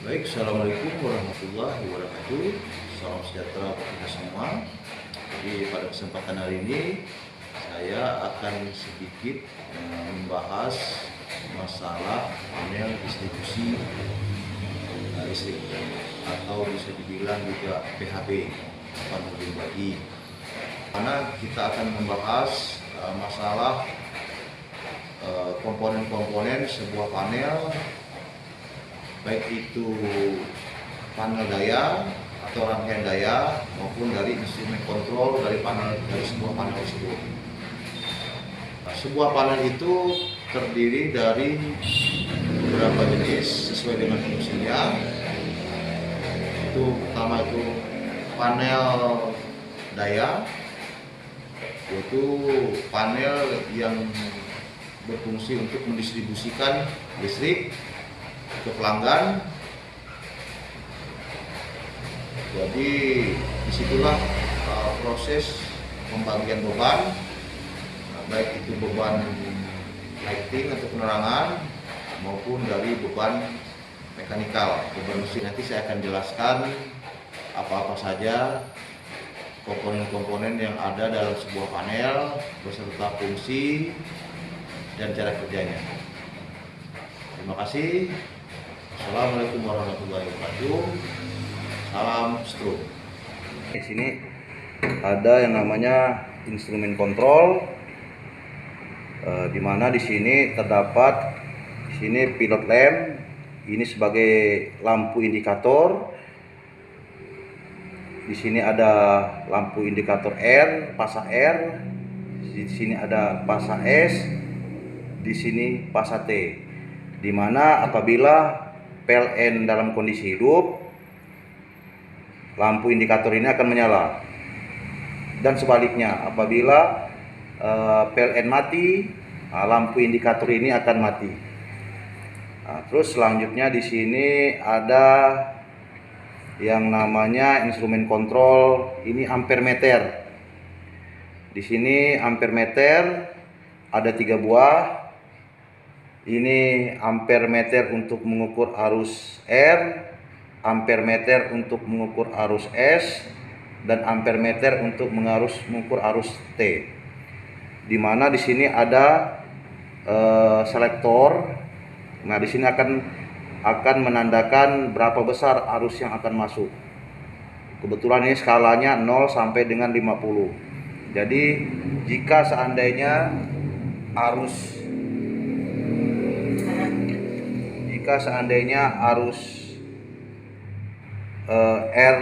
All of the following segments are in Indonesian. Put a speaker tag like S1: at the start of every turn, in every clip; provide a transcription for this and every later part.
S1: Baik, Assalamualaikum warahmatullahi wabarakatuh. Salam sejahtera untuk kita semua. Jadi pada kesempatan hari ini saya akan sedikit membahas masalah panel distribusi listrik atau bisa dibilang juga PHB, panel bagi. Karena kita akan membahas masalah komponen-komponen sebuah panel, baik itu panel daya atau rangkaian daya maupun dari instrumen kontrol dari sebuah panel tersebut. Nah, sebuah panel itu terdiri dari beberapa jenis sesuai dengan fungsinya. Itu pertama itu panel daya, yaitu panel yang berfungsi untuk mendistribusikan listrik ke pelanggan. Jadi disitulah proses pembagian beban, baik itu beban lighting atau penerangan maupun dari beban mekanikal, beban mesin. Nanti saya akan jelaskan apa-apa saja komponen-komponen yang ada dalam sebuah panel beserta fungsi dan cara kerjanya. Terima kasih. Assalamualaikum warahmatullahi wabarakatuh. Salam stroke. Di sini ada yang namanya instrumen kontrol, di mana di sini terdapat pilot lamp. Ini sebagai lampu indikator. Di sini ada lampu indikator R, pasa R. Di sini ada pasa S. Di sini pasa T. Di mana apabila PLN dalam kondisi hidup, lampu indikator ini akan menyala, dan sebaliknya apabila PLN mati, lampu indikator ini akan mati. Terus selanjutnya di sini ada yang namanya instrumen kontrol, ini ampere meter. Di sini ampere meter ada 3 buah. Ini ampere meter untuk mengukur arus R, ampere meter untuk mengukur arus S, dan ampere meter untuk mengukur arus T. Di mana di sini ada selektor. Nah, di sini akan menandakan berapa besar arus yang akan masuk. Kebetulan ini skalanya 0 sampai dengan 50. Jadi jika seandainya arus R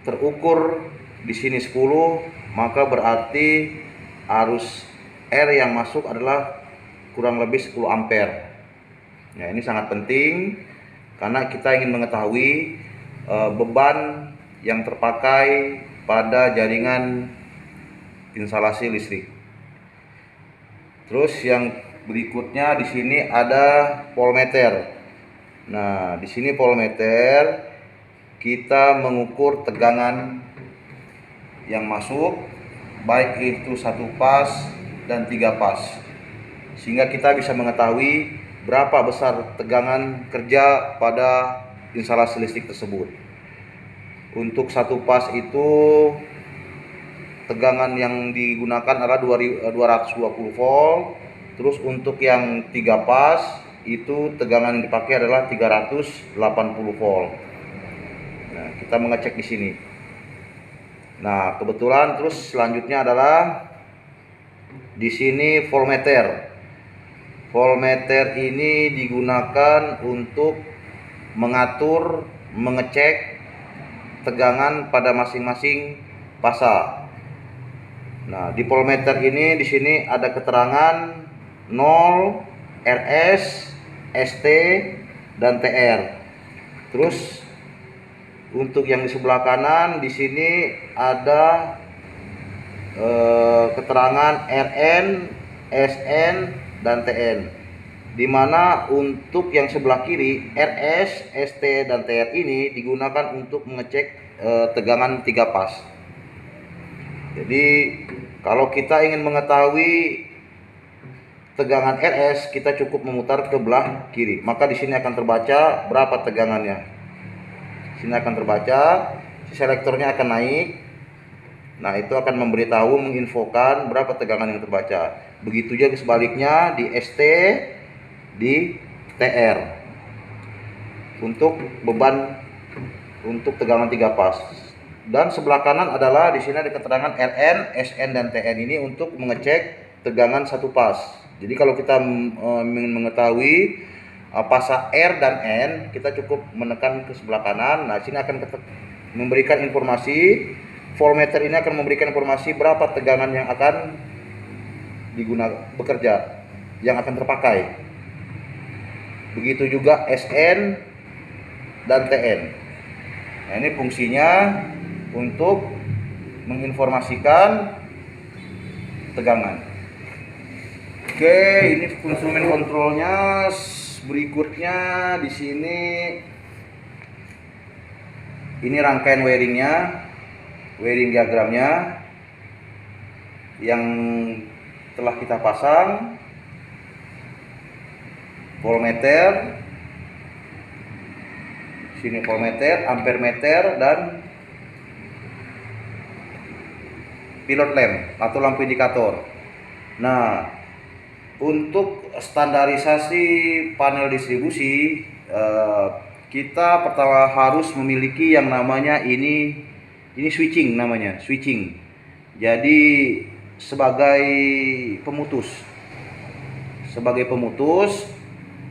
S1: terukur di sini 10, maka berarti arus R yang masuk adalah kurang lebih 10 ampere. Ya, ini sangat penting karena kita ingin mengetahui beban yang terpakai pada jaringan instalasi listrik. Terus yang berikutnya di sini ada voltmeter. Nah, di sini voltmeter kita mengukur tegangan yang masuk, baik itu 1 pas dan 3 pas, sehingga kita bisa mengetahui berapa besar tegangan kerja pada instalasi listrik tersebut. Untuk 1 pas itu tegangan yang digunakan adalah 220 volt. Terus untuk yang 3 pas itu tegangan yang dipakai adalah 380 volt. Nah, kita mengecek di sini. Nah, kebetulan terus selanjutnya adalah di sini voltmeter. Voltmeter ini digunakan untuk mengecek tegangan pada masing-masing pasa. Nah, di voltmeter ini di sini ada keterangan 0, RS, ST, dan TR. Terus untuk yang di sebelah kanan di sini ada keterangan RN, SN, dan TN. Di mana untuk yang sebelah kiri RS, ST, dan TR ini digunakan untuk mengecek tegangan 3 pas. Jadi kalau kita ingin mengetahui tegangan RS, kita cukup memutar ke belah kiri. Maka di sini akan terbaca berapa tegangannya. Sini akan terbaca, si selektornya akan naik. Nah, itu akan memberitahu, menginfokan berapa tegangan yang terbaca. Begitu juga sebaliknya di ST, di TR. Untuk beban untuk tegangan 3 pas. Dan sebelah kanan adalah di sini ada keterangan RN, SN dan TN ini untuk mengecek tegangan 1 pas. Jadi kalau kita ingin mengetahui pasa R dan N, kita cukup menekan ke sebelah kanan. Nah, sini akan memberikan informasi, voltmeter ini akan memberikan informasi berapa tegangan yang akan bekerja, yang akan terpakai. Begitu juga SN dan TN. Nah, ini fungsinya untuk menginformasikan tegangan. Oke, ini instrumen kontrolnya. Berikutnya di sini ini rangkaian wiringnya, wiring diagramnya yang telah kita pasang. Voltmeter, sini voltmeter, ampere meter, dan pilot lamp atau lampu indikator. Nah, untuk standarisasi panel distribusi, kita pertama harus memiliki yang namanya ini switching namanya, switching. Jadi sebagai pemutus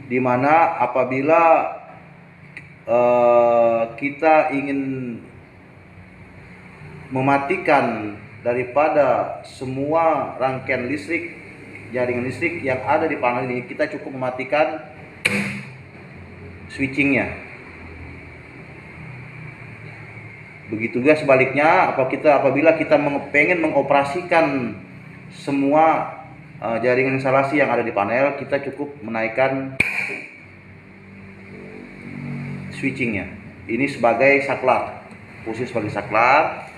S1: di mana apabila kita ingin mematikan daripada semua rangkaian listrik, jaringan listrik yang ada di panel ini, kita cukup mematikan switchingnya. Begitu juga sebaliknya, apabila kita pengen mengoperasikan semua jaringan instalasi yang ada di panel, kita cukup menaikkan switchingnya. Ini sebagai saklar, posisi sebagai saklar.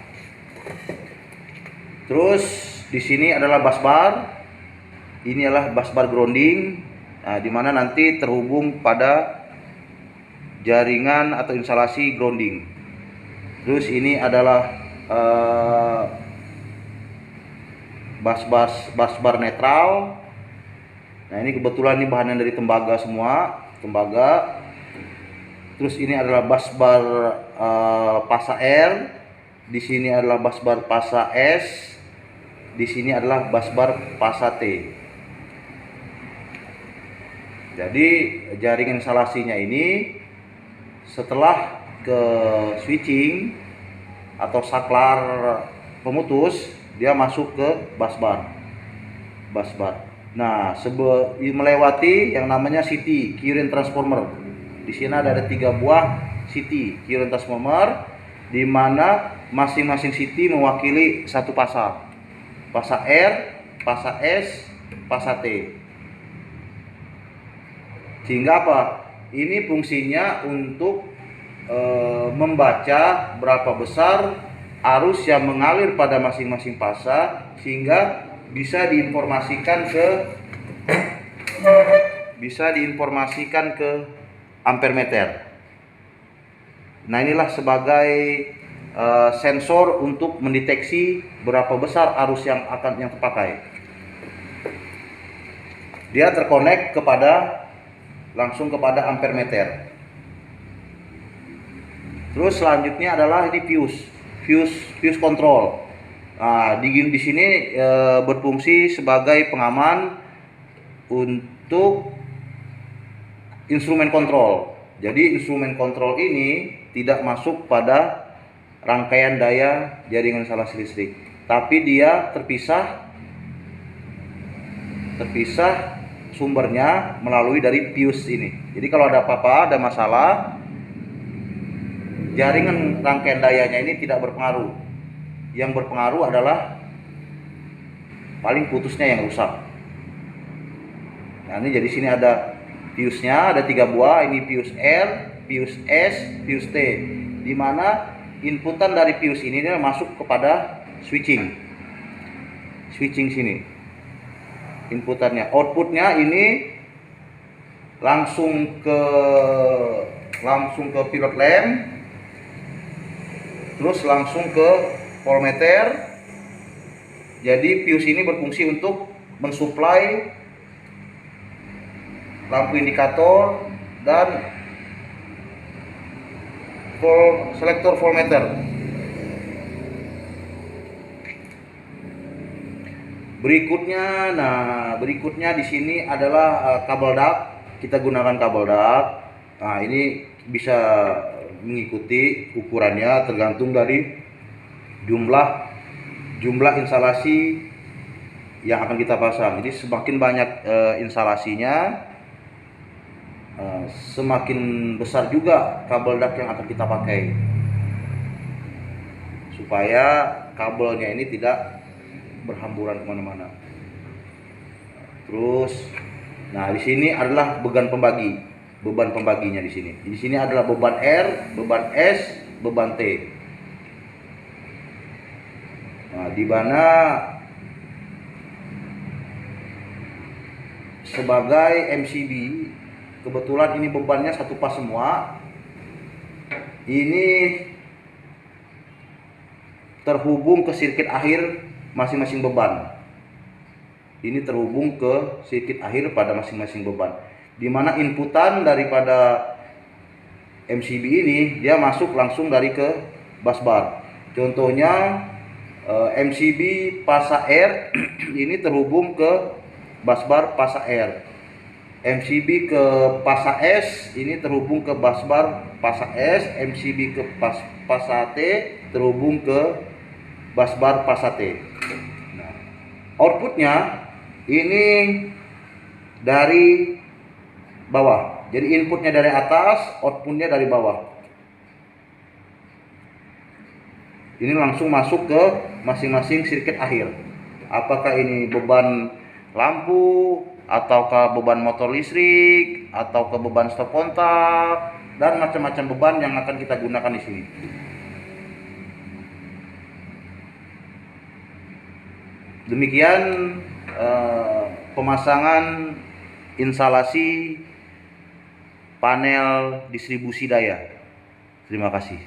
S1: Terus di sini adalah busbar. Ini adalah busbar grounding, di mana nanti terhubung pada jaringan atau instalasi grounding. Terus ini adalah busbar netral. Nah, ini kebetulan ini bahannya dari tembaga semua, tembaga. Terus ini adalah busbar pasa R. Di sini adalah busbar pasa S. Di sini adalah busbar pasa T. Jadi jaringan instalasinya ini setelah ke switching atau saklar pemutus, dia masuk ke busbar. Nah, melewati yang namanya CT, current transformer. Di sini ada 3 buah CT, current transformer, di mana masing-masing CT mewakili satu pasa. Pasa R, pasa S, pasa T. Sehingga apa? Ini fungsinya untuk membaca berapa besar arus yang mengalir pada masing-masing pasa, sehingga bisa diinformasikan ke ampere meter. Nah, inilah sebagai sensor untuk mendeteksi berapa besar arus yang terpakai. Dia terkonek langsung kepada ampere meter. Terus selanjutnya adalah ini fuse control. Nah, di sini berfungsi sebagai pengaman untuk instrumen kontrol. Jadi instrumen kontrol ini tidak masuk pada rangkaian daya jaringan instalasi listrik, tapi dia terpisah sumbernya melalui dari fuse ini. Jadi kalau ada apa-apa, ada masalah, jaringan rangkaian dayanya ini tidak berpengaruh. Yang berpengaruh adalah paling putusnya yang rusak. Nah, ini jadi sini ada fuse-nya, ada 3 buah. Ini fuse R, fuse S, fuse T. Di mana inputan dari fuse ini masuk kepada switching sini. inputannya. Outputnya ini langsung ke pilot lamp, terus langsung ke voltmeter. Jadi fuse ini berfungsi untuk mensuplai lampu indikator dan selektor voltmeter. Berikutnya di sini adalah kabel dak. Kita gunakan kabel dak. Nah, ini bisa mengikuti ukurannya tergantung dari jumlah instalasi yang akan kita pasang. Jadi semakin banyak instalasinya, semakin besar juga kabel dak yang akan kita pakai, supaya kabelnya ini tidak berhamburan kemana-mana. Terus, di sini adalah beban pembaginya di sini. Di sini adalah beban R, beban S, beban T. Nah, di mana sebagai MCB, kebetulan ini bebannya satu pas semua. Ini terhubung ke sirkuit akhir masing-masing beban. Ini terhubung ke sirkuit akhir pada masing-masing beban. Di mana inputan daripada MCB ini dia masuk langsung dari ke busbar. Contohnya MCB pasa R ini terhubung ke busbar pasa R. MCB ke pasa S ini terhubung ke busbar pasa S. MCB ke pasa T terhubung ke busbar pasa T. Outputnya ini dari bawah. Jadi inputnya dari atas, outputnya dari bawah. Ini langsung masuk ke masing-masing sirkuit akhir. Apakah ini beban lampu, ataukah beban motor listrik, ataukah beban stop kontak, dan macam-macam beban yang akan kita gunakan di sini. Demikian pemasangan instalasi panel distribusi daya. Terima kasih.